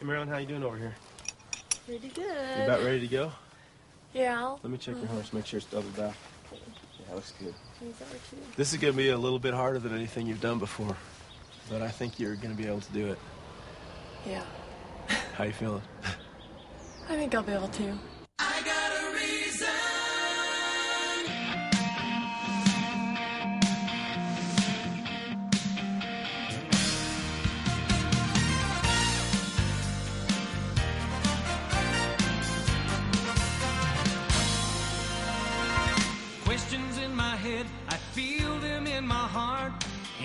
Hey, Marilyn, how you doing over here? Pretty good. You about ready to go? Yeah. Let me check your horse, make sure it's doubled back. Yeah, looks good. Too. This is going to be a little bit harder than anything you've done before, but I think you're going to be able to do it. Yeah. How you feeling? I think I'll be able to. I got a reason. Questions in my head, I feel them in my heart.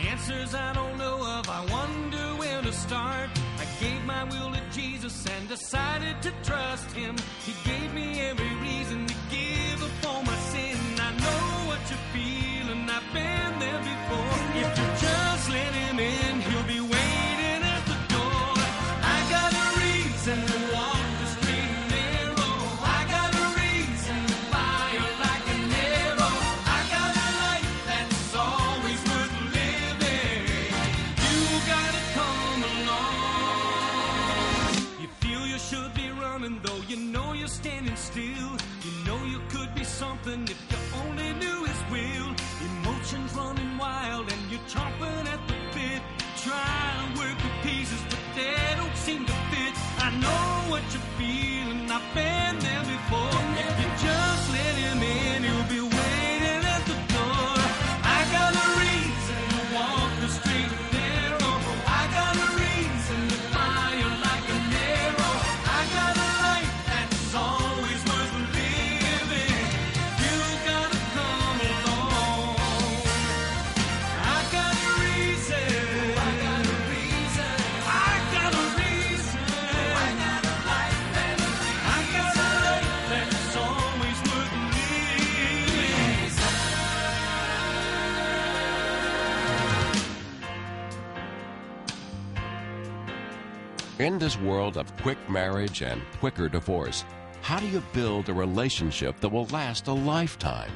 Answers I don't know of, I wonder where to start. I gave my will to Jesus and decided to trust him. He gave me every reason to give up all my sin. I know what you're feeling, I've been there before. If you just let him in, he'll be waiting at the door. I got a reason to walk the straight and narrow. I got a reason to fire like an arrow. I got a life that's always worth living. You gotta come along. You feel you should be running, though you know you're standing still. You know you could be something if you only knew his will. Emotions running wild and you're chomping at the bit, trying to work the pieces, but they don't seem to fit. I know what you're feeling, I've been there before. If you just let him in, he'll be waiting at the door. I got a reason to walk the straight and narrow. I got a reason to fire like an arrow. I got a life that's always worth living. You gotta come along. I got a reason. I got a reason. I got a reason. I got a life that's always worth living. In this world of quick marriage and quicker divorce, how do you build a relationship that will last a lifetime?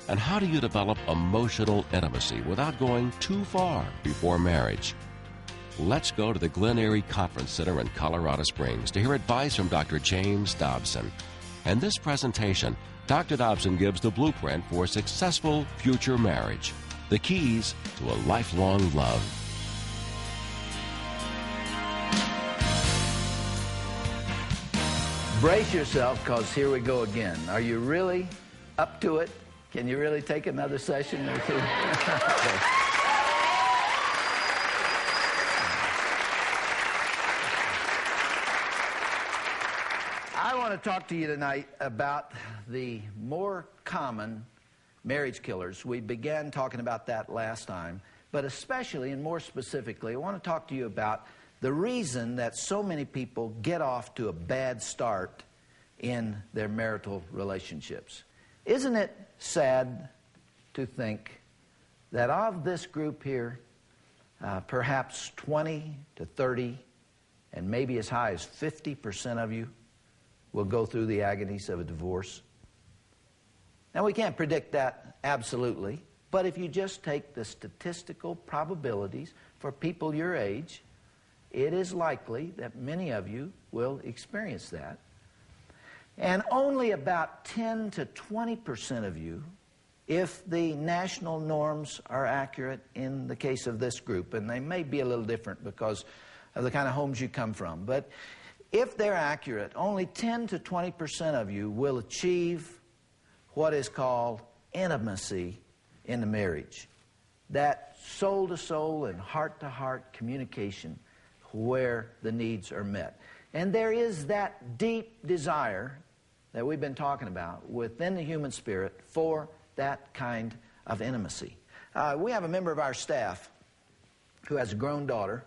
And how do you develop emotional intimacy without going too far before marriage? Let's go to the Glen Erie Conference Center in Colorado Springs to hear advice from Dr. James Dobson. In this presentation, Dr. Dobson gives the blueprint for a successful future marriage, the keys to a lifelong love. Brace yourself, because here we go again. Are you really up to it? Can you really take another session or two? Okay. I want to talk to you tonight about the more common marriage killers. We began talking about that last time, but especially and more specifically, I want to talk to you about the reason that so many people get off to a bad start in their marital relationships. Isn't it sad to think that of this group here, perhaps 20 to 30, and maybe as high as 50% of you will go through the agonies of a divorce? Now, we can't predict that absolutely, but if you just take the statistical probabilities for people your age, it is likely that many of you will experience that. And only about 10 to 20% of you, if the national norms are accurate in the case of this group, and they may be a little different because of the kind of homes you come from, but if they're accurate, only 10 to 20% of you will achieve what is called intimacy in the marriage. That soul-to-soul and heart-to-heart communication where the needs are met. And there is that deep desire that we've been talking about within the human spirit for that kind of intimacy. We have a member of our staff who has a grown daughter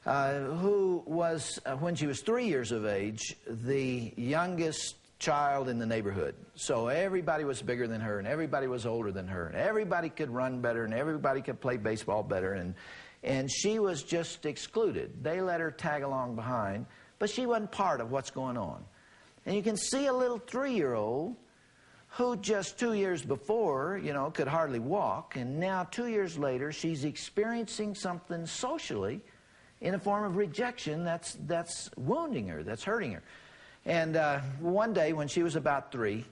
who was, when she was 3 years of age, the youngest child in the neighborhood. So everybody was bigger than her, and everybody was older than her, and everybody could run better, and everybody could play baseball better, and she was just excluded. They let her tag along behind, but she wasn't part of what's going on. And you can see a little 3-year-old who just 2 years before, could hardly walk, and now 2 years later, she's experiencing something socially in a form of rejection that's wounding her, that's hurting her. And one day when she was about 3,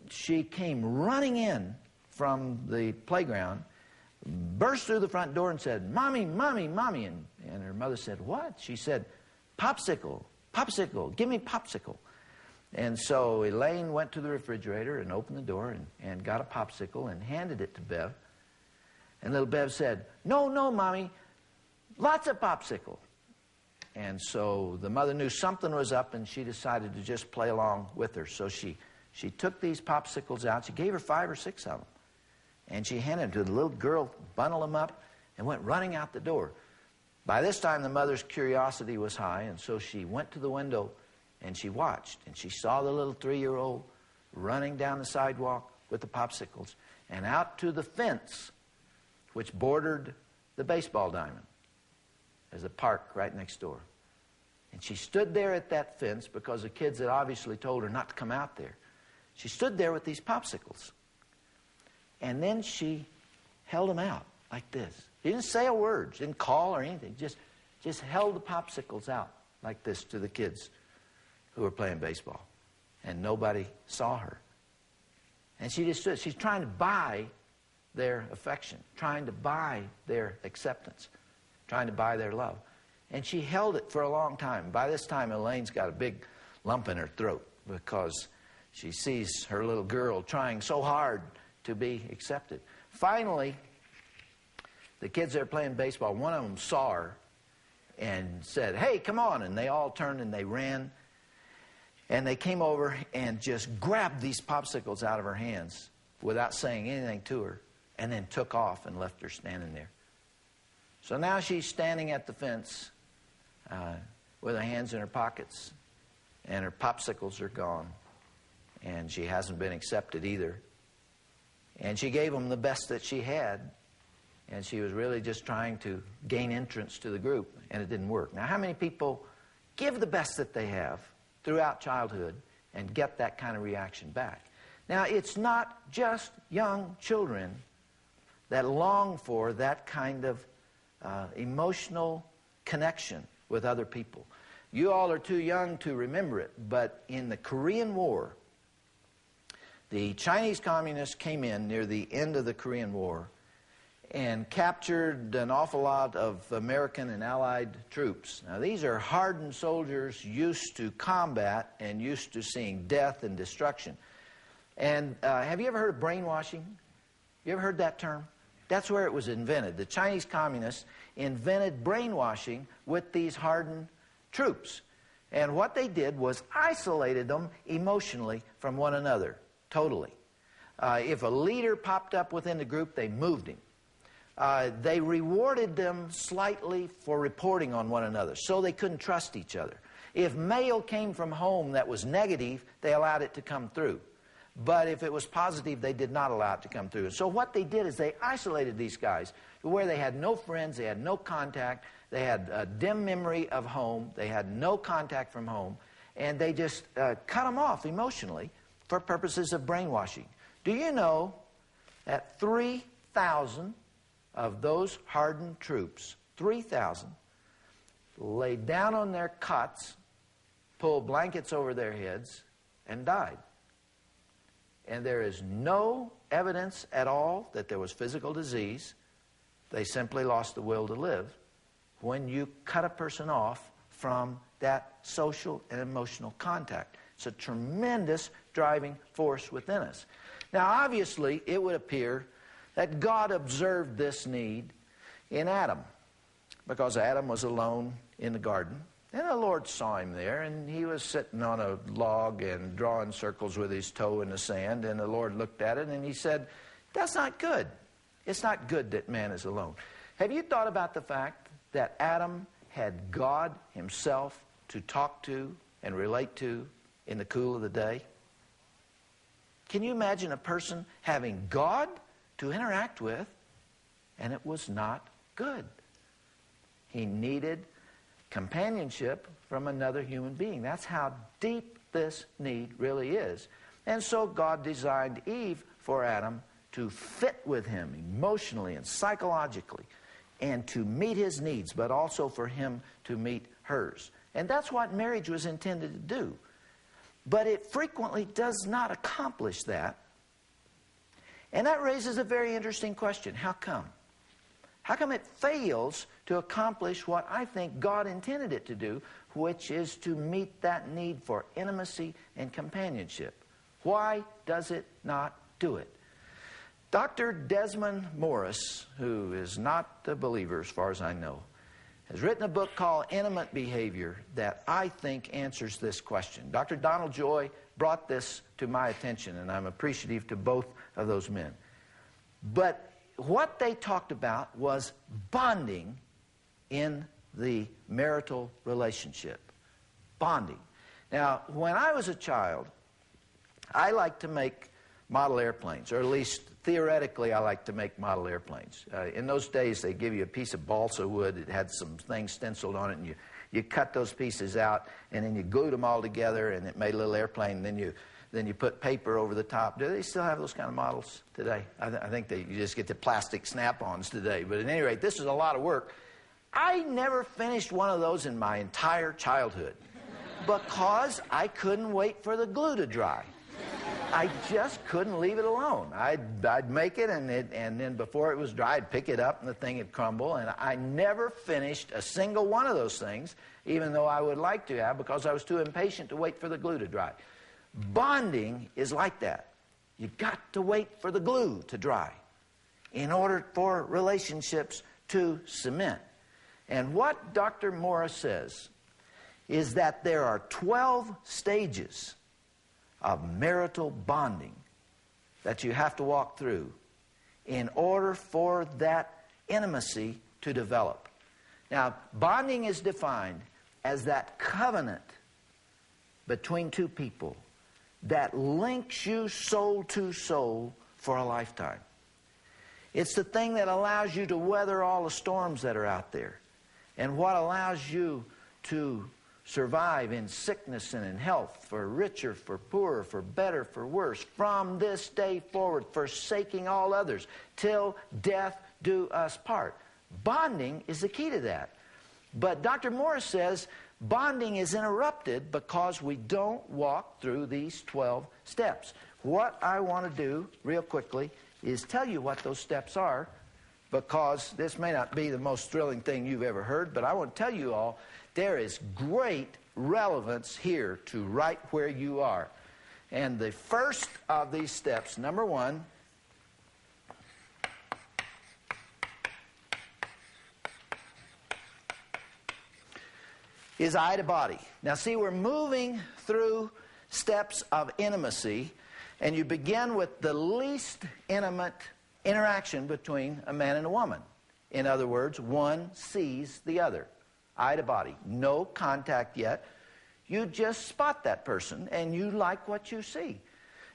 she came running in from the playground, burst through the front door and said, "Mommy, Mommy, Mommy." And her mother said, "What?" She said, "Popsicle, Popsicle, give me Popsicle." And so Elaine went to the refrigerator and opened the door and got a popsicle and handed it to Bev. And little Bev said, "No, no, Mommy, lots of popsicle." And so the mother knew something was up, and she decided to just play along with her. So she took these popsicles out. She gave her 5 or 6 of them. And she handed them to the little girl, bundled them up, and went running out the door. By this time, the mother's curiosity was high, and so she went to the window and she watched. And she saw the little 3-year-old running down the sidewalk with the popsicles and out to the fence which bordered the baseball diamond. There's a park right next door. And she stood there at that fence because the kids had obviously told her not to come out there. She stood there with these popsicles. And then she held them out like this. She didn't say a word. She didn't call or anything. Just held the popsicles out like this to the kids who were playing baseball. And nobody saw her. And she just stood. She's trying to buy their affection, trying to buy their acceptance, trying to buy their love. And she held it for a long time. By this time, Elaine's got a big lump in her throat because she sees her little girl trying so hard to be accepted. Finally, the kids that are playing baseball, one of them saw her and said, "Hey, come on." And they all turned and they ran. And they came over and just grabbed these popsicles out of her hands without saying anything to her, and then took off and left her standing there. So now she's standing at the fence with her hands in her pockets, and her popsicles are gone, and she hasn't been accepted either. And she gave them the best that she had, and she was really just trying to gain entrance to the group, and it didn't work. Now, how many people give the best that they have throughout childhood and get that kind of reaction back? Now, it's not just young children that long for that kind of emotional connection with other people. You all are too young to remember it, but in the Korean War, the Chinese communists came in near the end of the Korean War and captured an awful lot of American and Allied troops. Now, these are hardened soldiers used to combat and used to seeing death and destruction. And have you ever heard of brainwashing? You ever heard that term? That's where it was invented. The Chinese communists invented brainwashing with these hardened troops. And what they did was isolated them emotionally from one another, totally. If a leader popped up within the group, they moved him. They rewarded them slightly for reporting on one another, so they couldn't trust each other. If mail came from home that was negative, they allowed it to come through. But if it was positive, they did not allow it to come through. So what they did is they isolated these guys to where they had no friends, they had no contact, they had a dim memory of home, they had no contact from home, and they just cut them off emotionally for purposes of brainwashing. Do you know that 3,000 of those hardened troops, 3,000, laid down on their cots, pulled blankets over their heads, and died? And there is no evidence at all that there was physical disease. They simply lost the will to live when you cut a person off from that social and emotional contact. It's a tremendous driving force within us. Now, obviously, it would appear that God observed this need in Adam, because Adam was alone in the garden. And the Lord saw him there, and he was sitting on a log and drawing circles with his toe in the sand. And the Lord looked at it, and he said, "That's not good. It's not good that man is alone." Have you thought about the fact that Adam had God himself to talk to and relate to in the cool of the day? Can you imagine a person having God to interact with, and it was not good? He needed companionship from another human being. That's how deep this need really is. And so God designed Eve for Adam to fit with him emotionally and psychologically. and to meet his needs, but also for him to meet hers. And that's what marriage was intended to do. But it frequently does not accomplish that. And that raises a very interesting question. How come? How come it fails to accomplish what I think God intended it to do, which is to meet that need for intimacy and companionship? Why does it not do it? Dr. Desmond Morris, who is not a believer as far as I know, has written a book called Intimate Behavior that I think answers this question. Dr. Donald Joy brought this to my attention, and I'm appreciative to both of those men. But what they talked about was bonding in the marital relationship. Bonding. Now, when I was a child, I liked to make model airplanes, or at least theoretically I liked to make model airplanes. In those days, they give you a piece of balsa wood. It had some things stenciled on it, and you cut those pieces out, and then you glued them all together, and it made a little airplane, and then you put paper over the top. Do they still have those kind of models today? I think you just get the plastic snap-ons today. But at any rate, this is a lot of work. I never finished one of those in my entire childhood because I couldn't wait for the glue to dry. I just couldn't leave it alone. I'd make it, and then before it was dry, I'd pick it up, and the thing would crumble. And I never finished a single one of those things, even though I would like to have, because I was too impatient to wait for the glue to dry. Bonding is like that. You've got to wait for the glue to dry in order for relationships to cement. And what Dr. Morris says is that there are 12 stages of marital bonding that you have to walk through in order for that intimacy to develop. Now, bonding is defined as that covenant between two people that links you soul to soul for a lifetime. It's the thing that allows you to weather all the storms that are out there, and what allows you to survive in sickness and in health, for richer, for poorer, for better, for worse, from this day forward, forsaking all others, till death do us part. Bonding is the key to that. But Dr. Morris says bonding is interrupted because we don't walk through these 12 steps. What I want to do, real quickly, is tell you what those steps are, because this may not be the most thrilling thing you've ever heard, but I want to tell you all there is great relevance here to right where you are. And the first of these steps, number one, is eye to body. Now see, we're moving through steps of intimacy, and you begin with the least intimate interaction between a man and a woman. In other words, one sees the other. Eye to body. No contact yet. You just spot that person, and you like what you see.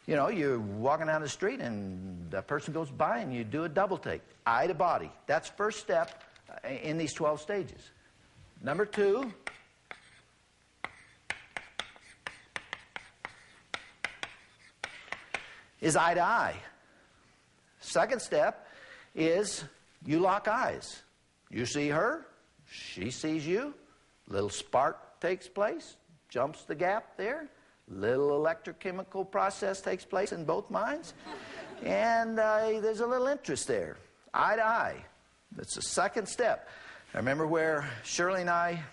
You know, you're walking down the street, and a person goes by, and you do a double take. Eye to body. That's first step in these 12 stages. Number two, is eye to eye. Second step is you lock eyes. You see her, she sees you, little spark takes place, jumps the gap there, little electrochemical process takes place in both minds, and there's a little interest there. Eye to eye. That's the second step. I remember where Shirley and I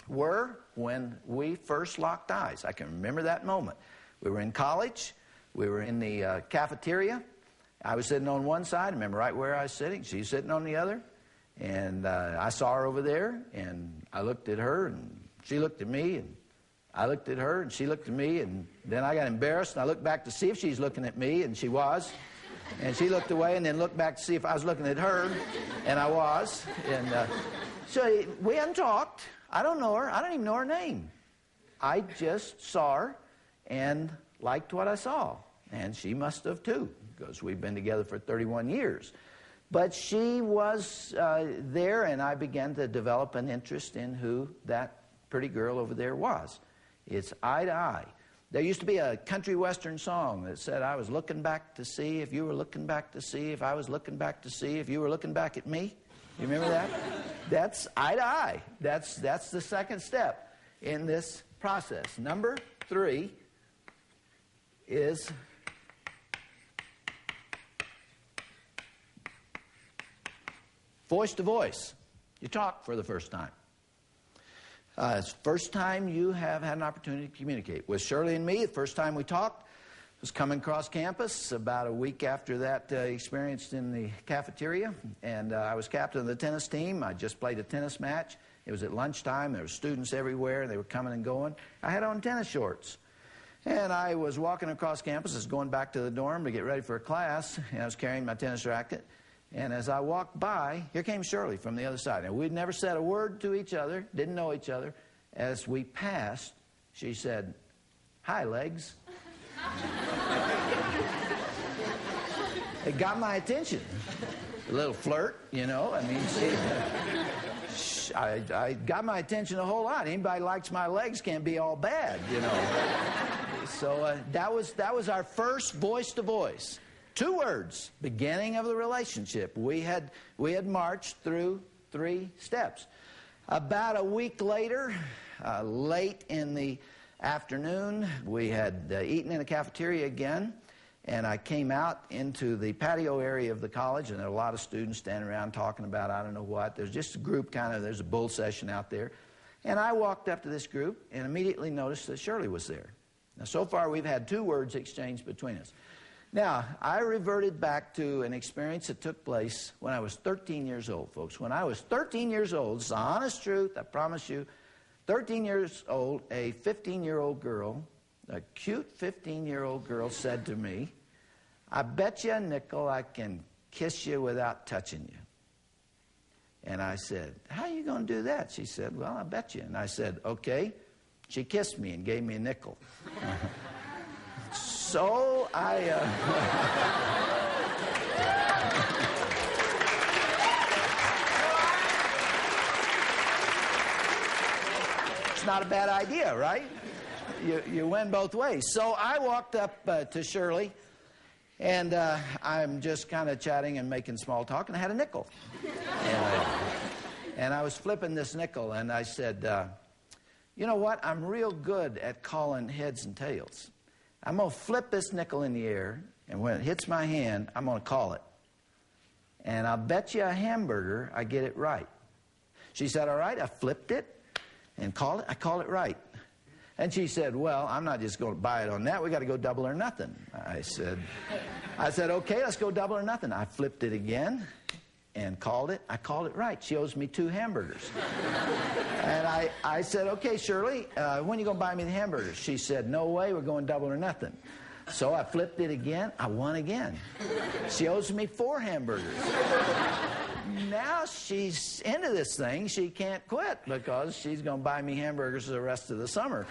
were when we first locked eyes. I can remember that moment. We were in college. We were in the cafeteria. I was sitting on one side. I remember right where I was sitting. She was sitting on the other. And I saw her over there, and I looked at her, and she looked at me, and I looked at her, and she looked at me, and then I got embarrassed, and I looked back to see if she's looking at me, and she was. And she looked away and then looked back to see if I was looking at her, and I was. And so we hadn't talked. I don't know her. I don't even know her name. I just saw her and liked what I saw. And she must have too, because we've been together for 31 years. But she was there, and I began to develop an interest in who that pretty girl over there was. It's eye to eye. There used to be a country western song that said, I was looking back to see if you were looking back to see if I was looking back to see if you were looking back at me. You remember that? That's eye to eye. That's the second step in this process. Number 3 is voice to voice. You talk for the first time. It's the first time you have had an opportunity to communicate. With Shirley and me, the first time we talked was coming across campus about a week after that experience in the cafeteria. And I was captain of the tennis team. I just played a tennis match. It was at lunchtime. There were students everywhere. They were coming and going. I had on tennis shorts. And I was walking across campus. I was going back to the dorm to get ready for a class. And I was carrying my tennis racket. And as I walked by, here came Shirley from the other side. And we'd never said a word to each other, didn't know each other. As we passed, she said, "Hi, legs." It got my attention. A little flirt, you know. I mean, I got my attention a whole lot. Anybody likes my legs can't be all bad, you know. So that was our first voice to voice. 2 words, beginning of the relationship. We had marched through 3 steps. About a week later, late in the afternoon, we had eaten in the cafeteria again, and I came out into the patio area of the college, and there were a lot of students standing around talking about I don't know what. There's just a group there's a bull session out there. And I walked up to this group and immediately noticed that Shirley was there. Now, so far we've had 2 words exchanged between us. Now, I reverted back to an experience that took place when I was 13 years old, folks. When I was 13 years old, it's the honest truth, I promise you, 13 years old, a 15-year-old girl, a cute 15-year-old girl said to me, "I bet you a nickel I can kiss you without touching you." And I said, "How are you going to do that?" She said, "Well, I bet you." And I said, "Okay." She kissed me and gave me a nickel. So it's not a bad idea, right? You win both ways. So I walked up to Shirley, and I'm just kind of chatting and making small talk, and I had a nickel. And I was flipping this nickel, and I said, "You know what? I'm real good at calling heads and tails. I'm going to flip this nickel in the air, and when it hits my hand, I'm going to call it. And I'll bet you a hamburger I get it right." She said, "All right." I flipped it and called it. I called it right. And she said, "Well, I'm not just going to buy it on that. We got to go double or nothing." I said, "Okay, let's go double or nothing." I flipped it again and called it. I called it right. She owes me 2 hamburgers. And I said, "Okay, Shirley, when are you going to buy me the hamburgers?" She said, "No way, we're going double or nothing." So I flipped it again. I won again. She owes me 4 hamburgers. Now she's into this thing. She can't quit because she's going to buy me hamburgers the rest of the summer.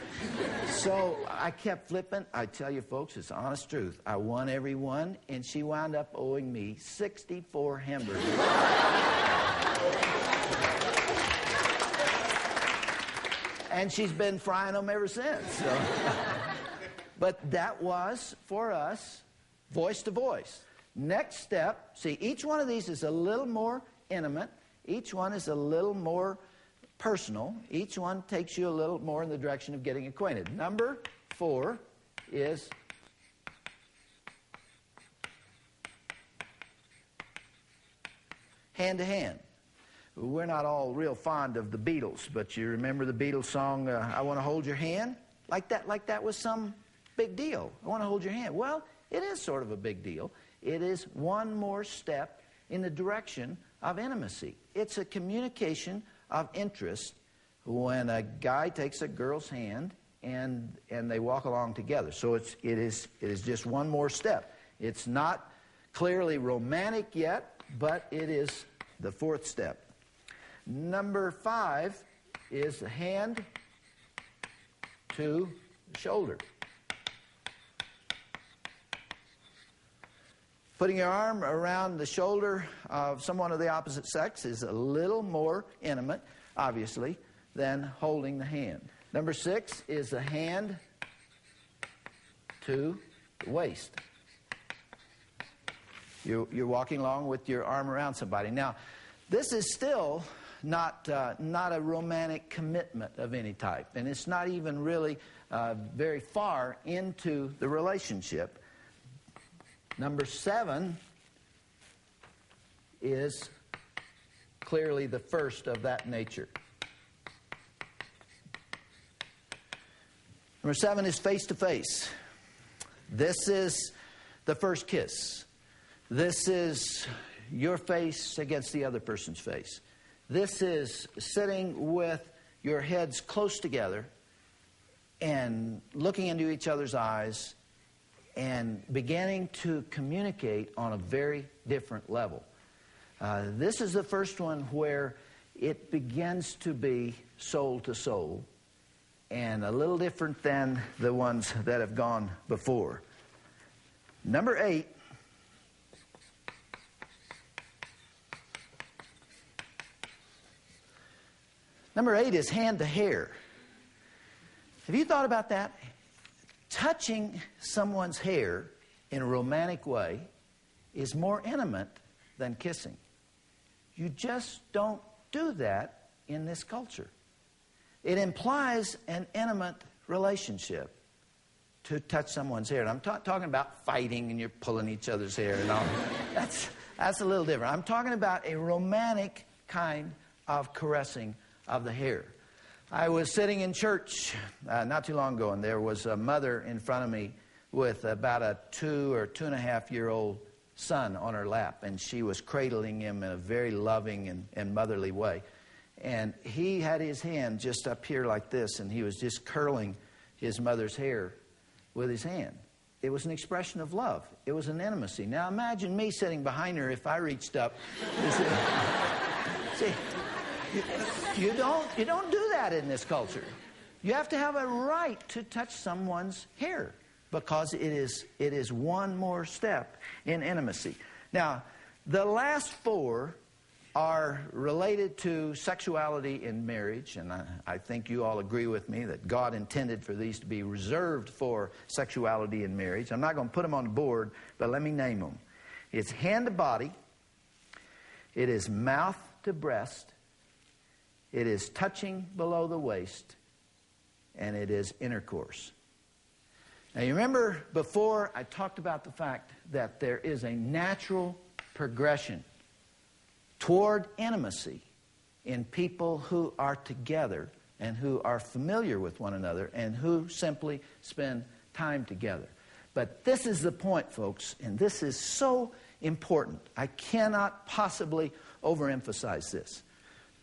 So I kept flipping. I tell you, folks, it's the honest truth. I won every one, and she wound up owing me 64 hamburgers. And she's been frying them ever since. So. But that was, for us, voice to voice. Next step, see, each one of these is a little more intimate. Each one is a little more personal. Each one takes you a little more in the direction of getting acquainted. Number 4 is hand to hand. We're not all real fond of the Beatles, but you remember the Beatles song, "I Want to Hold Your Hand"? Like that was some big deal. I want to hold your hand. Well, it is sort of a big deal. It is one more step in the direction of intimacy. It's a communication of interest when a guy takes a girl's hand and they walk along together. So it is just one more step. It's not clearly romantic yet, but it is the 4th step. Number 5 is the hand to the shoulder. Putting your arm around the shoulder of someone of the opposite sex is a little more intimate, obviously, than holding the hand. Number 6 is the hand to the waist. You're walking along with your arm around somebody. Now, This is still not a romantic commitment of any type, and it's not even really very far into the relationship. Number 7 is clearly the first of that nature. Number 7 is face-to-face. This is the first kiss. This is your face against the other person's face. This is sitting with your heads close together and looking into each other's eyes and beginning to communicate on a very different level. This is the first one where it begins to be soul to soul and a little different than the ones that have gone before. Number 8. Number 8 is hand to hair. Have you thought about that? Touching someone's hair in a romantic way is more intimate than kissing. You just don't do that in this culture. It implies an intimate relationship to touch someone's hair. And I'm talking about fighting and you're pulling each other's hair and all. That's a little different. I'm talking about a romantic kind of caressing of the hair. I was sitting in church not too long ago, and there was a mother in front of me with about a 2 or 2.5-year-old son on her lap, and she was cradling him in a very loving and motherly way. And he had his hand just up here like this, and he was just curling his mother's hair with his hand. It was an expression of love. It was an intimacy. Now imagine me sitting behind her if I reached up. See, you don't do that in this culture. You have to have a right to touch someone's hair because it is one more step in intimacy. Now, the last 4 are related to sexuality in marriage, and I think you all agree with me that God intended for these to be reserved for sexuality in marriage. I'm not going to put them on the board, but let me name them. It's hand to body, it is mouth to breast, it is touching below the waist, and it is intercourse. Now you remember before I talked about the fact that there is a natural progression toward intimacy in people who are together and who are familiar with one another and who simply spend time together. But this is the point, folks, and this is so important. I cannot possibly overemphasize this.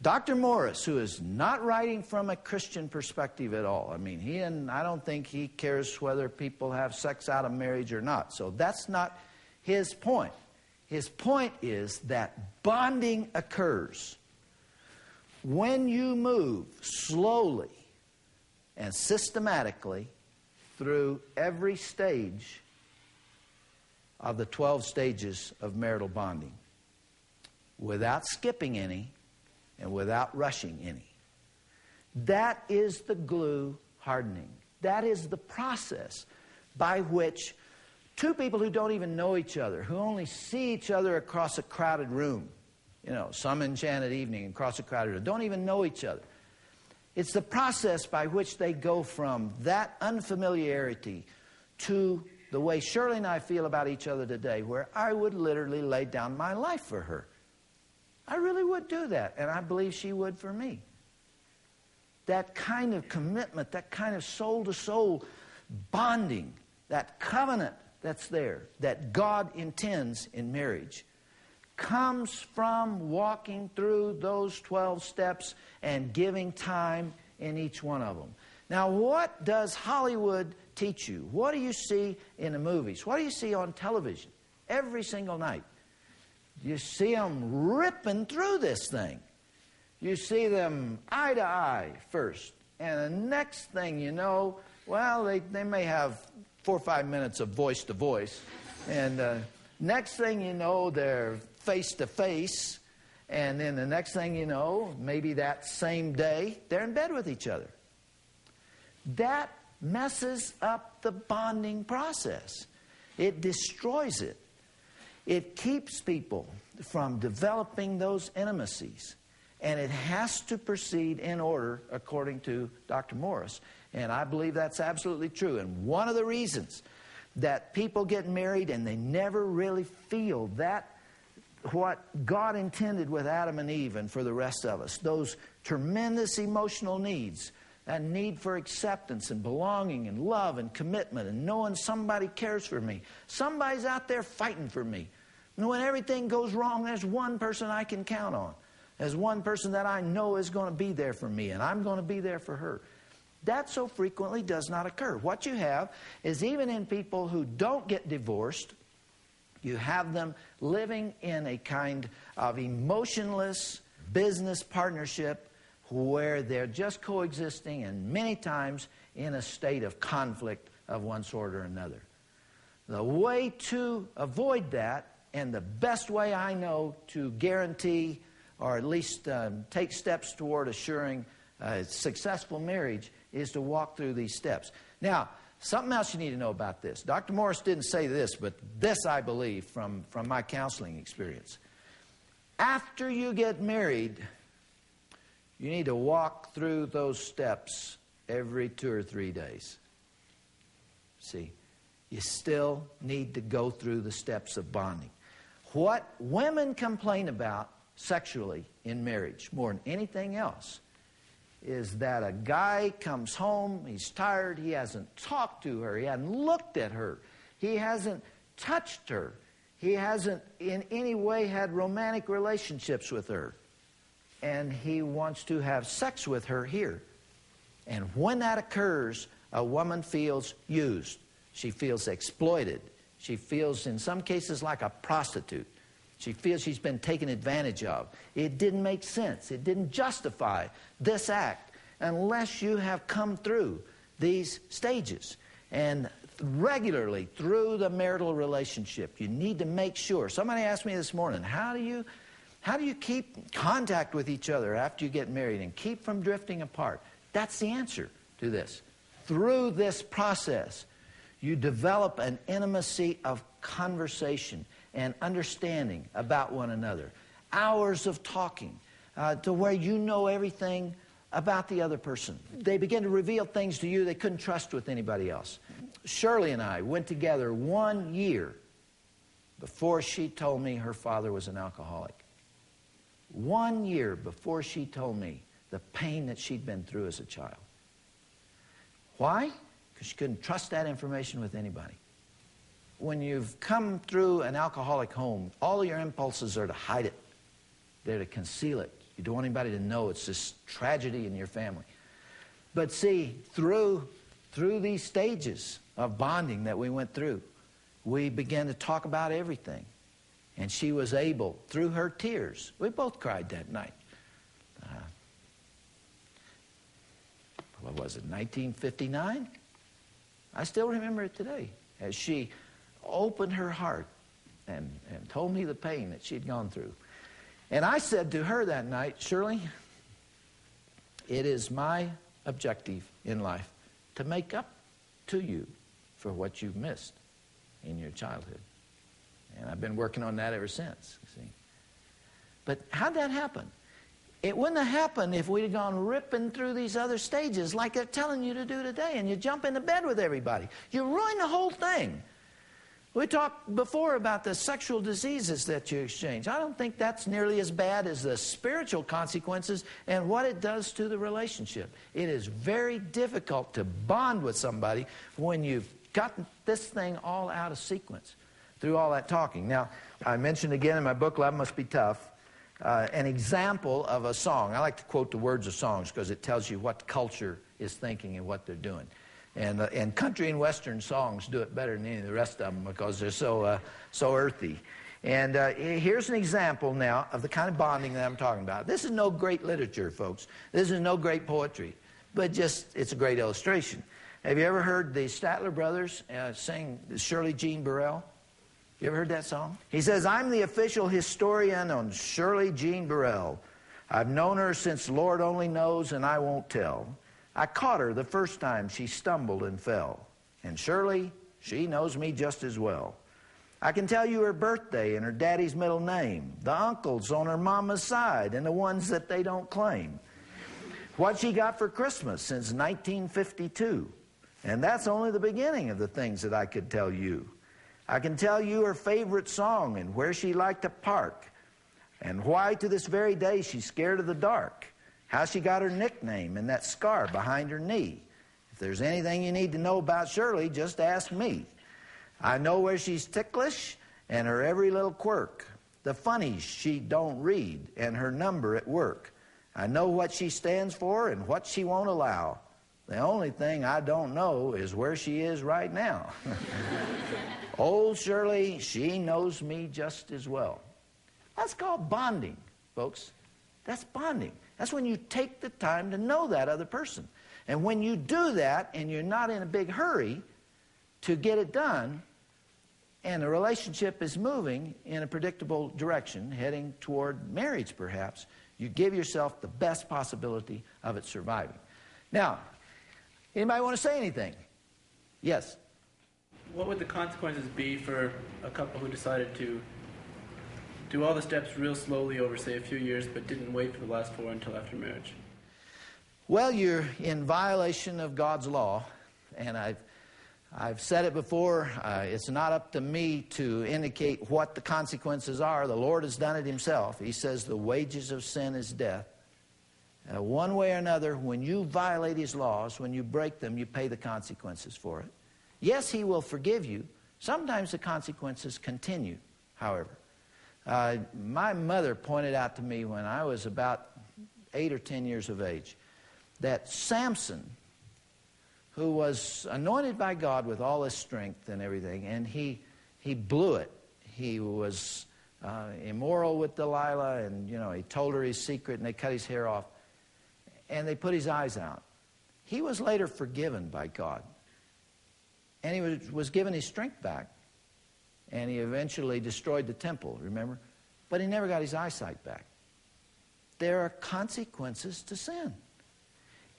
Dr. Morris, who is not writing from a Christian perspective at all, I mean, I don't think he cares whether people have sex out of marriage or not. So that's not his point. His point is that bonding occurs when you move slowly and systematically through every stage of the 12 stages of marital bonding without skipping any and without rushing any. That is the glue hardening. That is the process by which 2 people who don't even know each other, who only see each other across a crowded room, some enchanted evening across a crowded room, don't even know each other. It's the process by which they go from that unfamiliarity to the way Shirley and I feel about each other today, where I would literally lay down my life for her. I really would do that, and I believe she would for me. That kind of commitment, that kind of soul-to-soul bonding, that covenant that's there, that God intends in marriage, comes from walking through those 12 steps and giving time in each one of them. Now, what does Hollywood teach you? What do you see in the movies? What do you see on television every single night? You see them ripping through this thing. You see them eye to eye first, and the next thing you know, well, they may have 4 or 5 minutes of voice to voice, and next thing you know, they're face to face, and then the next thing you know, maybe that same day, they're in bed with each other. That messes up the bonding process. It destroys it. It keeps people from developing those intimacies. And it has to proceed in order according to Dr. Morris. And I believe that's absolutely true. And one of the reasons that people get married and they never really feel that what God intended with Adam and Eve and for the rest of us, those tremendous emotional needs, that need for acceptance and belonging and love and commitment and knowing somebody cares for me. Somebody's out there fighting for me. And when everything goes wrong, there's one person I can count on. There's one person that I know is going to be there for me, and I'm going to be there for her. That so frequently does not occur. What you have is, even in people who don't get divorced, you have them living in a kind of emotionless business partnership where they're just coexisting, and many times in a state of conflict of one sort or another. The way to avoid that, and the best way I know to guarantee or at least take steps toward assuring a successful marriage, is to walk through these steps. Now, something else you need to know about this. Dr. Morris didn't say this, but this I believe from my counseling experience. After you get married, you need to walk through those steps every 2 or 3 days. See, you still need to go through the steps of bonding. What women complain about sexually in marriage more than anything else is that a guy comes home, he's tired, he hasn't talked to her, he hasn't looked at her, he hasn't touched her, he hasn't in any way had romantic relationships with her, and he wants to have sex with her here. And when that occurs, a woman feels used. She feels exploited. She feels, in some cases, like a prostitute. She feels she's been taken advantage of. It didn't make sense. It didn't justify this act unless you have come through these stages. And regularly through the marital relationship, you need to make sure. Somebody asked me this morning, how do you keep contact with each other after you get married and keep from drifting apart? That's the answer to this. Through this process, you develop an intimacy of conversation and understanding about one another. Hours of talking to where you know everything about the other person. They begin to reveal things to you they couldn't trust with anybody else. Shirley and I went together 1 year before she told me her father was an alcoholic. 1 year before she told me the pain that she'd been through as a child. Why? Because she couldn't trust that information with anybody. When you've come through an alcoholic home, all your impulses are to hide it. They're to conceal it. You don't want anybody to know it's this tragedy in your family. But see, through these stages of bonding that we went through, we began to talk about everything. And she was able, through her tears, we both cried that night. What was it, 1959? I still remember it today, as she opened her heart and told me the pain that she'd gone through. And I said to her that night, Shirley, it is my objective in life to make up to you for what you've missed in your childhood. And I've been working on that ever since, you see. But how'd that happen? It wouldn't have happened if we'd gone ripping through these other stages like they're telling you to do today, and you jump into bed with everybody. You ruin the whole thing. We talked before about the sexual diseases that you exchange. I don't think that's nearly as bad as the spiritual consequences and what it does to the relationship. It is very difficult to bond with somebody when you've gotten this thing all out of sequence through all that talking. Now, I mentioned again in my book, Love Must Be Tough, an example of a song. I like to quote the words of songs because it tells you what culture is thinking and what they're doing. And country and western songs do it better than any of the rest of them because they're so earthy. And here's an example now of the kind of bonding that I'm talking about. This is no great literature, folks. This is no great poetry, but just it's a great illustration. Have you ever heard the Statler brothers sing Shirley Jean Burrell? You ever heard that song? He says, I'm the official historian on Shirley Jean Burrell. I've known her since Lord only knows and I won't tell. I caught her the first time she stumbled and fell. And Shirley, she knows me just as well. I can tell you her birthday and her daddy's middle name, the uncles on her mama's side and the ones that they don't claim, what she got for Christmas since 1952. And that's only the beginning of the things that I could tell you. I can tell you her favorite song and where she liked to park, and why to this very day she's scared of the dark, how she got her nickname and that scar behind her knee. If there's anything you need to know about Shirley, just ask me. I know where she's ticklish and her every little quirk, the funnies she don't read and her number at work. I know what she stands for and what she won't allow. The only thing I don't know is where she is right now. Old Shirley, she knows me just as well. That's called bonding, folks. That's bonding. That's when you take the time to know that other person. And when you do that and you're not in a big hurry to get it done, and the relationship is moving in a predictable direction, heading toward marriage perhaps, you give yourself the best possibility of it surviving. Now, anybody want to say anything? Yes? What would the consequences be for a couple who decided to do all the steps real slowly over, say, a few years, but didn't wait for the last 4 until after marriage? Well, you're in violation of God's law, and I've said it before. It's not up to me to indicate what the consequences are. The Lord has done it himself. He says the wages of sin is death. One way or another, when you violate his laws, when you break them, you pay the consequences for it. Yes, he will forgive you. Sometimes the consequences continue, however. My mother pointed out to me when I was about 8 or 10 years of age that Samson, who was anointed by God with all his strength and everything, and he blew it. He was immoral with Delilah, and he told her his secret, and they cut his hair off, and they put his eyes out. He was later forgiven by God, and he was given his strength back, and he eventually destroyed the temple, remember? But he never got his eyesight back. There are consequences to sin.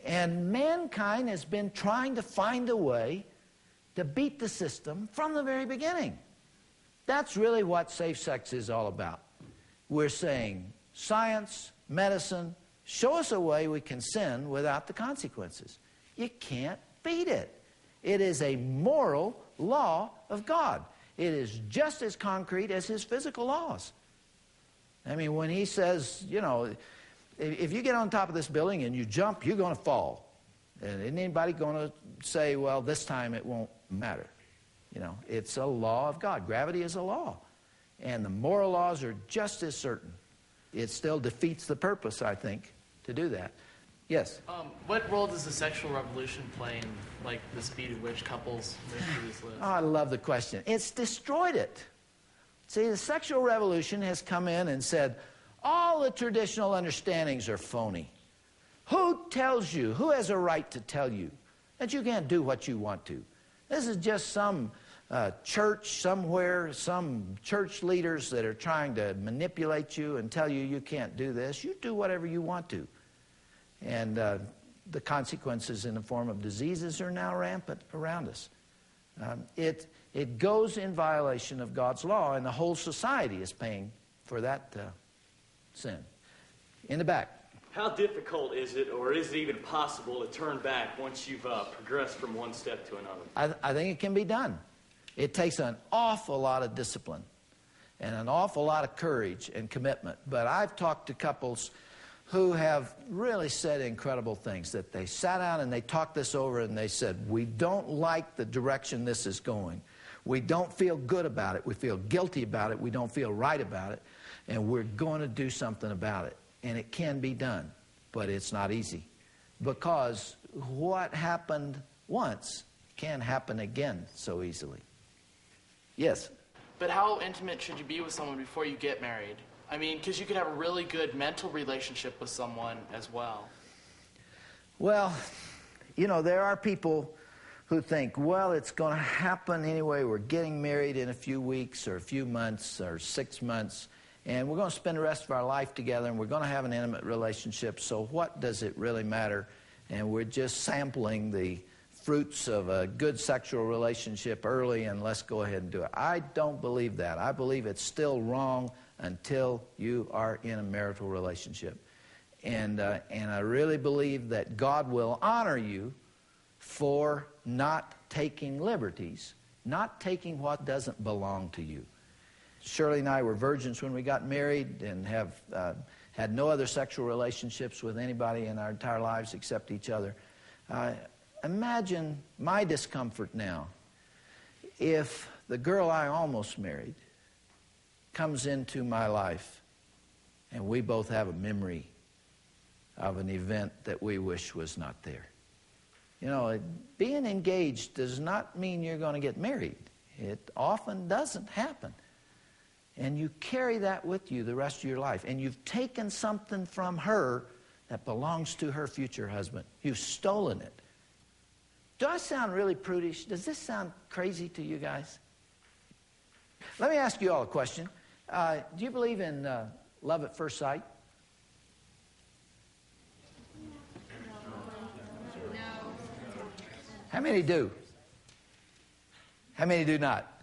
And mankind has been trying to find a way to beat the system from the very beginning. That's really what safe sex is all about. We're saying, science, medicine, show us a way we can sin without the consequences. You can't beat it. It is a moral law of God. It is just as concrete as his physical laws. I mean, when he says, if you get on top of this building and you jump, you're going to fall. And isn't anybody going to say, well, this time it won't matter? It's a law of God. Gravity is a law. And the moral laws are just as certain. It still defeats the purpose, I think, to do that. Yes? What role does the sexual revolution play in, the speed at which couples move through this list? Oh, I love the question. It's destroyed it. See, the sexual revolution has come in and said, all the traditional understandings are phony. Who tells you, who has a right to tell you that you can't do what you want to? This is just some church somewhere, some church leaders that are trying to manipulate you and tell you can't do this. You do whatever you want to. And the consequences in the form of diseases are now rampant around us. It goes in violation of God's law, and the whole society is paying for that sin. In the back. How difficult is it, or is it even possible to turn back once you've progressed from one step to another? I think it can be done. It takes an awful lot of discipline and an awful lot of courage and commitment. But I've talked to couples who have really said incredible things, that they sat down and they talked this over and they said, we don't like the direction this is going. We don't feel good about it. We feel guilty about it. We don't feel right about it. And we're going to do something about it. And it can be done, but it's not easy. Because what happened once can't happen again so easily. Yes? But how intimate should you be with someone before you get married? I mean, because you could have a really good mental relationship with someone as well. Well, there are people who think, well, it's going to happen anyway. We're getting married in a few weeks or a few months or 6 months, and we're going to spend the rest of our life together, and we're going to have an intimate relationship, so what does it really matter? And we're just sampling the fruits of a good sexual relationship early and let's go ahead and do it. I don't believe that. I believe it's still wrong until you are in a marital relationship. And I really believe that God will honor you for not taking liberties, not taking what doesn't belong to you. Shirley and I were virgins when we got married and have had no other sexual relationships with anybody in our entire lives except each other. Imagine my discomfort now if the girl I almost married comes into my life and we both have a memory of an event that we wish was not there. You know, being engaged does not mean you're going to get married. It often doesn't happen. And you carry that with you the rest of your life. And you've taken something from her that belongs to her future husband. You've stolen it. Do I sound really prudish? Does this sound crazy to you guys? Let me ask you all a question. Do you believe in love at first sight? How many do? How many do not?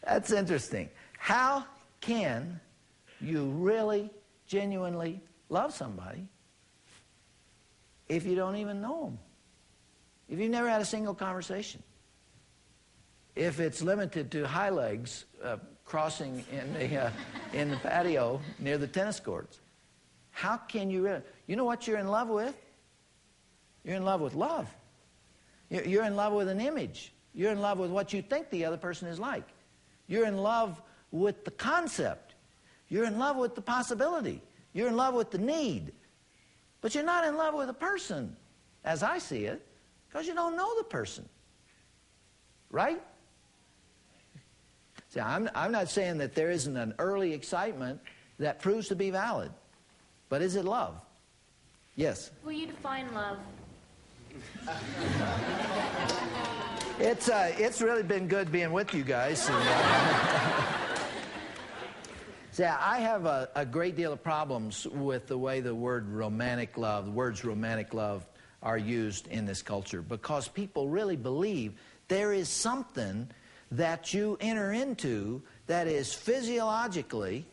That's interesting. How can you really, genuinely love somebody if you don't even know them? If you've never had a single conversation? If it's limited to high legs crossing in the patio near the tennis courts? How can you really? You know what you're in love with? You're in love with love. You're in love with an image. You're in love with what you think the other person is like. You're in love with the concept. You're in love with the possibility. You're in love with the need. But you're not in love with a person, as I see it, because you don't know the person. Right? See, I'm not saying that there isn't an early excitement that proves to be valid. But is it love? Yes? Will you define love? It's really been good being with you guys. See, I have a great deal of problems with the way the words romantic love are used in this culture, because people really believe there is something that you enter into that is physiologically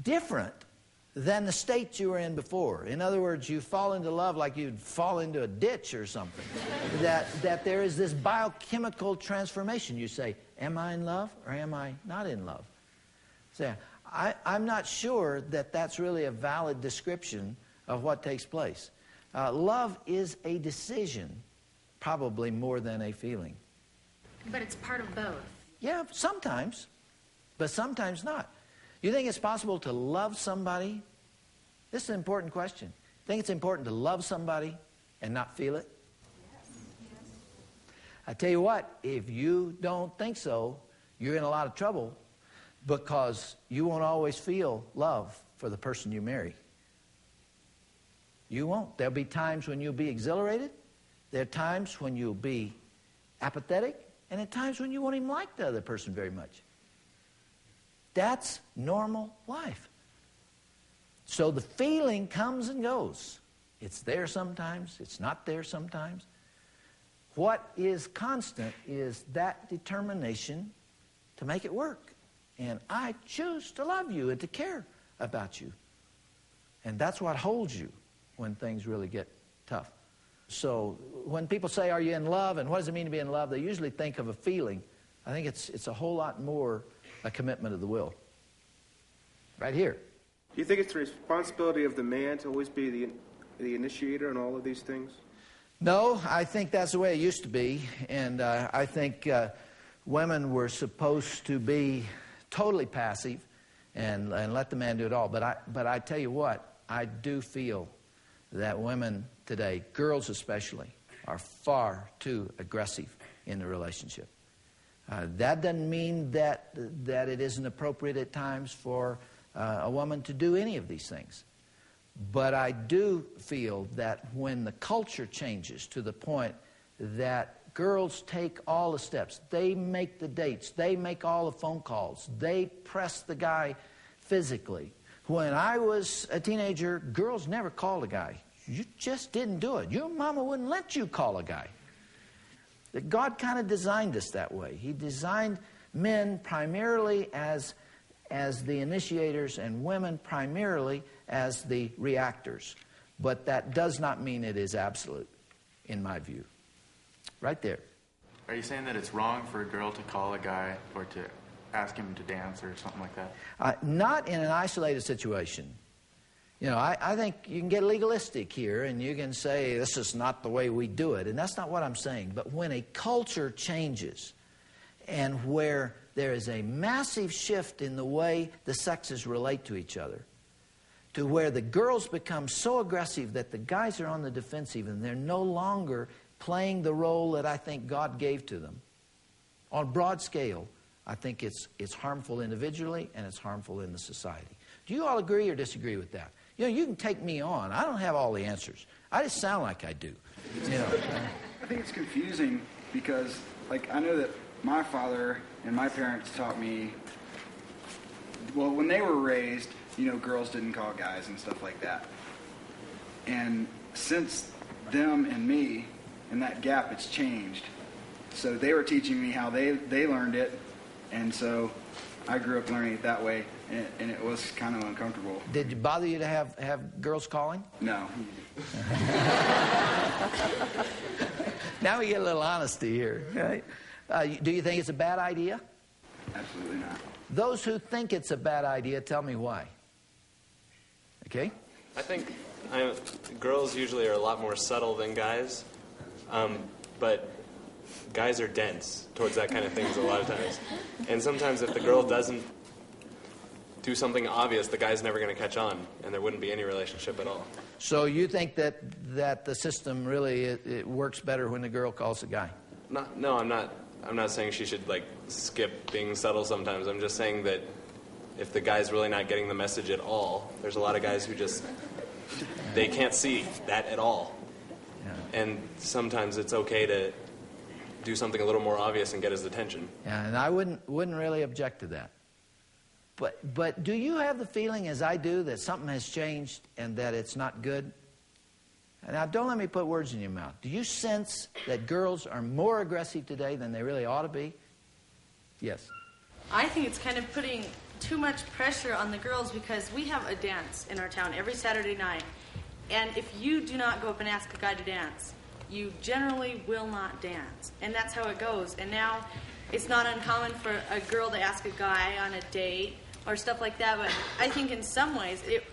different than the state you were in before. In other words, you fall into love like you'd fall into a ditch or something. that there is this biochemical transformation. You say, am I in love or am I not in love? So, I'm not sure that that's really a valid description of what takes place. Love is a decision, probably more than a feeling. But it's part of both. Yeah, sometimes, but sometimes not. You think it's possible to love somebody? This is an important question. Think it's important to love somebody and not feel it? Yes. I tell you what, if you don't think so, you're in a lot of trouble, because you won't always feel love for the person you marry. You won't. There'll be times when you'll be exhilarated. There are times when you'll be apathetic. And at times when you won't even like the other person very much. That's normal life. So the feeling comes and goes. It's there sometimes. It's not there sometimes. What is constant is that determination to make it work. And I choose to love you and to care about you. And that's what holds you when things really get tough. So when people say, are you in love, and what does it mean to be in love, they usually think of a feeling. I think it's a whole lot more a commitment of the will. Right here. Do you think it's the responsibility of the man to always be the initiator in all of these things? No, I think that's the way it used to be. And I think women were supposed to be totally passive and let the man do it all. But I tell you what, I do feel that women today, girls especially, are far too aggressive in the relationship. That doesn't mean that it isn't appropriate at times for a woman to do any of these things. But I do feel that when the culture changes to the point that girls take all the steps, they make the dates, they make all the phone calls, they press the guy physically. When I was a teenager, girls never called a guy. You just didn't do it. Your mama wouldn't let you call a guy. That God kind of designed us that way. He designed men primarily as the initiators and women primarily as the reactors. But that does not mean it is absolute, in my view. Right there. Are you saying that it's wrong for a girl to call a guy or to ask him to dance or something like that? Not in an isolated situation. You know, I think you can get legalistic here and you can say this is not the way we do it, and that's not what I'm saying. But when a culture changes and where there is a massive shift in the way the sexes relate to each other, to where the girls become so aggressive that the guys are on the defensive and they're no longer playing the role that I think God gave to them, on a broad scale, I think it's harmful individually and it's harmful in the society. Do you all agree or disagree with that? You know, you can take me on. I don't have all the answers. I just sound like I do. You know. I think it's confusing because, like, I know that my father and my parents taught me, well, when they were raised, you know, girls didn't call guys and stuff like that. And since them and me, and that gap, it's changed. So they were teaching me how they learned it, and so I grew up learning it that way, and it was kind of uncomfortable. Did it bother you to have girls calling? No. Now we get a little honesty here, right? Do you think it's a bad idea? Absolutely not. Those who think it's a bad idea, tell me why. Okay? I think girls usually are a lot more subtle than guys, but guys are dense towards that kind of things a lot of times. And sometimes if the girl doesn't do something obvious, the guy's never going to catch on, and there wouldn't be any relationship at all. So you think that the system really it works better when the girl calls the guy? No, I'm not saying she should like skip being subtle sometimes. I'm just saying that if the guy's really not getting the message at all, there's a lot of guys who just they can't see that at all. Yeah. And sometimes it's okay to do something a little more obvious and get his attention. Yeah, and I wouldn't really object to that. But do you have the feeling, as I do, that something has changed and that it's not good? Now, don't let me put words in your mouth. Do you sense that girls are more aggressive today than they really ought to be? Yes. I think it's kind of putting too much pressure on the girls because we have a dance in our town every Saturday night. And if you do not go up and ask a guy to dance, you generally will not dance. And that's how it goes. And now it's not uncommon for a girl to ask a guy on a date or stuff like that. But I think in some ways it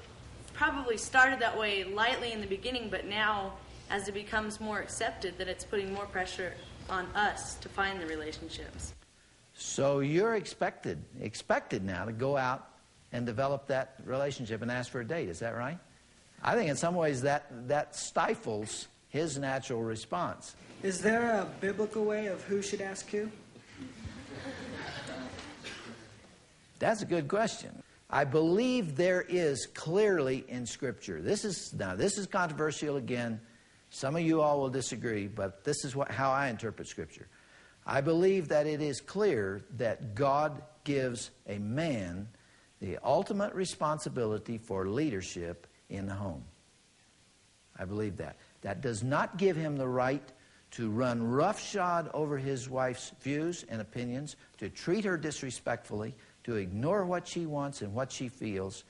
probably started that way lightly in the beginning, but now as it becomes more accepted, that it's putting more pressure on us to find the relationships. So you're expected now to go out and develop that relationship and ask for a date. Is that right? I think in some ways that stifles his natural response. Is there a biblical way of who should ask who? That's a good question. I believe there is clearly in Scripture. This is controversial again. Some of you all will disagree, but this is how I interpret Scripture. I believe that it is clear that God gives a man the ultimate responsibility for leadership in the home. I believe that. That does not give him the right to run roughshod over his wife's views and opinions, to treat her disrespectfully, to ignore what she wants and what she feels,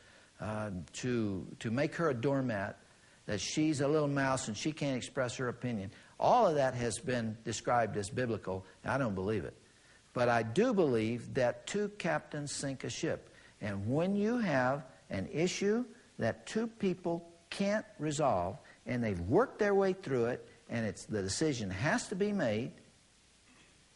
to make her a doormat, that she's a little mouse and she can't express her opinion. All of that has been described as biblical. I don't believe it. But I do believe that two captains sink a ship. And when you have an issue that two people can't resolve, and they've worked their way through it, and the decision has to be made,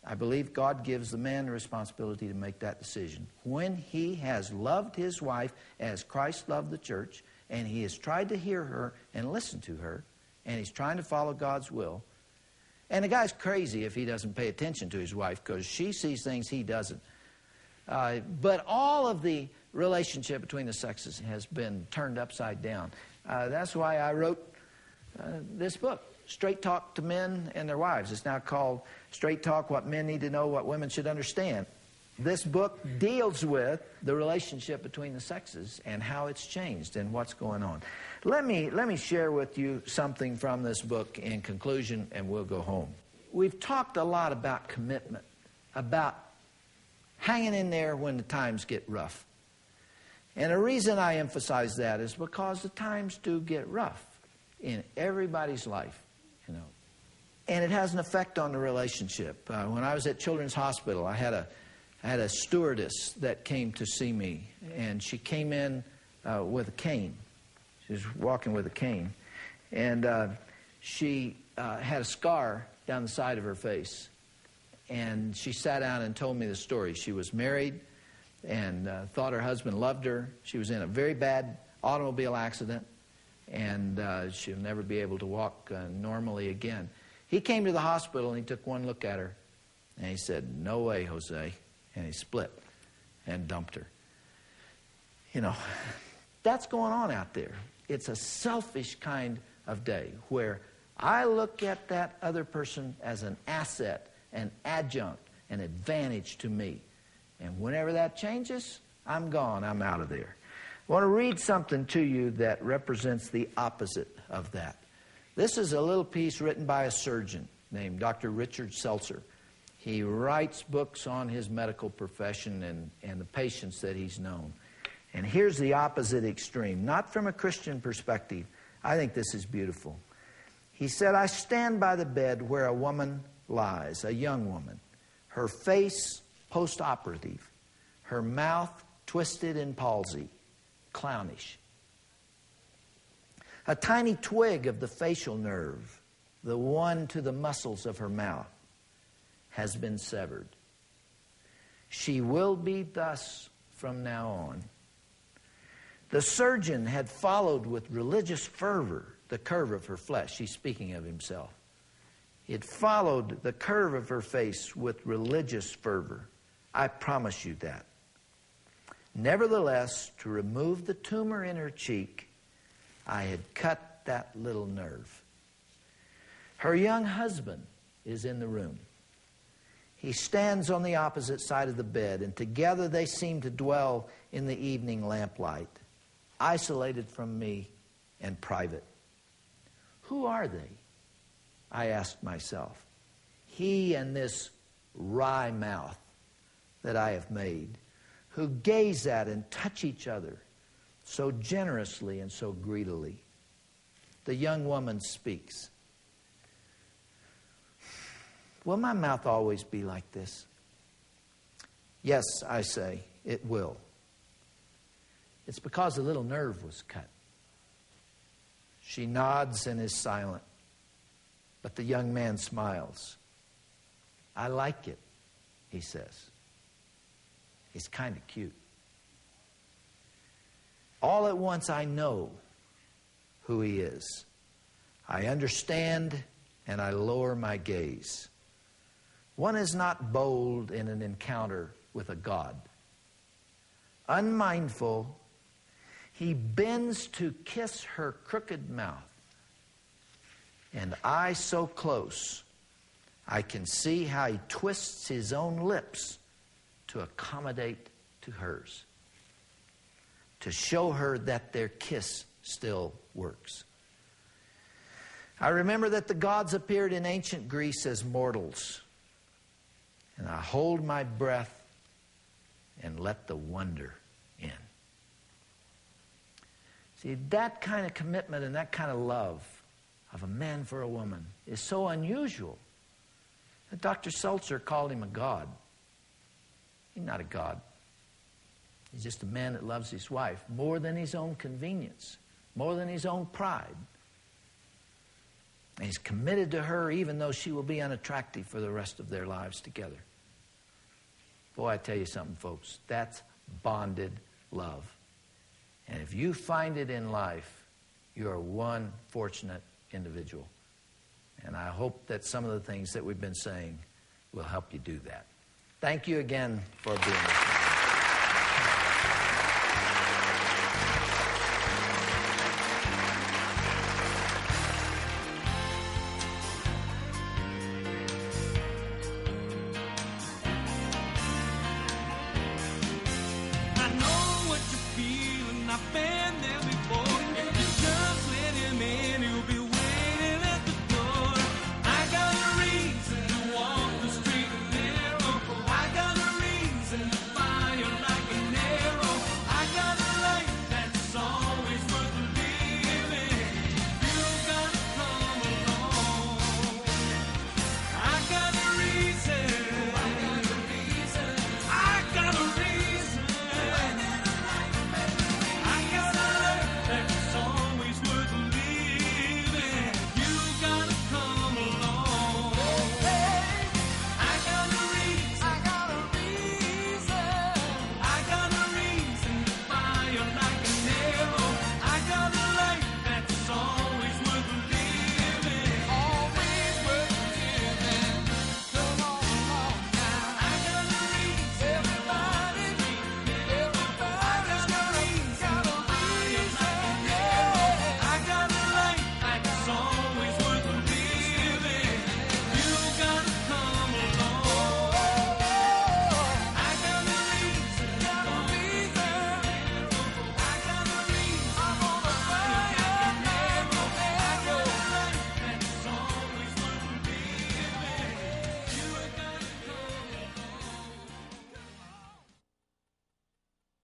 I believe God gives the man the responsibility to make that decision. When he has loved his wife as Christ loved the church, and he has tried to hear her and listen to her, and he's trying to follow God's will. And the guy's crazy if he doesn't pay attention to his wife because she sees things he doesn't. But all of the relationship between the sexes has been turned upside down. That's why I wrote this book, Straight Talk to Men and Their Wives. It's now called Straight Talk, What Men Need to Know, What Women Should Understand. This book deals with the relationship between the sexes and how it's changed and what's going on. Let me share with you something from this book in conclusion, and we'll go home. We've talked a lot about commitment, about hanging in there when the times get rough. And the reason I emphasize that is because the times do get rough in everybody's life, you know. And it has an effect on the relationship. When I was at Children's Hospital, I had a stewardess that came to see me, and she came in with a cane. She was walking with a cane, and she had a scar down the side of her face. And she sat down and told me the story. She was married and thought her husband loved her. She was in a very bad automobile accident, and she'll never be able to walk normally again. He came to the hospital, and he took one look at her, and he said, "No way, Jose." And he split and dumped her. You know, that's going on out there. It's a selfish kind of day where I look at that other person as an asset, an adjunct, an advantage to me. And whenever that changes, I'm gone. I'm out of there. I want to read something to you that represents the opposite of that. This is a little piece written by a surgeon named Dr. Richard Seltzer. He writes books on his medical profession and the patients that he's known. And here's the opposite extreme, not from a Christian perspective. I think this is beautiful. He said, "I stand by the bed where a woman lies, a young woman, her face post-operative, her mouth twisted in palsy, clownish. A tiny twig of the facial nerve, the one to the muscles of her mouth, has been severed. She will be thus from now on." The surgeon had followed with religious fervor the curve of her flesh. He's speaking of himself. He had followed the curve of her face with religious fervor. I promise you that. Nevertheless, to remove the tumor in her cheek, I had cut that little nerve. Her young husband is in the room. He stands on the opposite side of the bed, and together they seem to dwell in the evening lamplight, isolated from me and private. Who are they? I asked myself. He and this wry mouth that I have made, who gaze at and touch each other so generously and so greedily. The young woman speaks. Will my mouth always be like this? Yes, I say, it will. It's because a little nerve was cut. She nods and is silent, but the young man smiles. I like it, he says. He's kind of cute. All at once I know who he is. I understand and I lower my gaze. One is not bold in an encounter with a god. Unmindful, he bends to kiss her crooked mouth. And I so close, I can see how he twists his own lips to accommodate to hers, to show her that their kiss still works. I remember that the gods appeared in ancient Greece as mortals, and I hold my breath and let the wonder in. See, that kind of commitment and that kind of love of a man for a woman is so unusual that Dr. Seltzer called him a god. He's not a god. He's just a man that loves his wife more than his own convenience, more than his own pride. And he's committed to her even though she will be unattractive for the rest of their lives together. Boy, I tell you something, folks, that's bonded love. And if you find it in life, you are one fortunate individual. And I hope that some of the things that we've been saying will help you do that. Thank you again for being with me.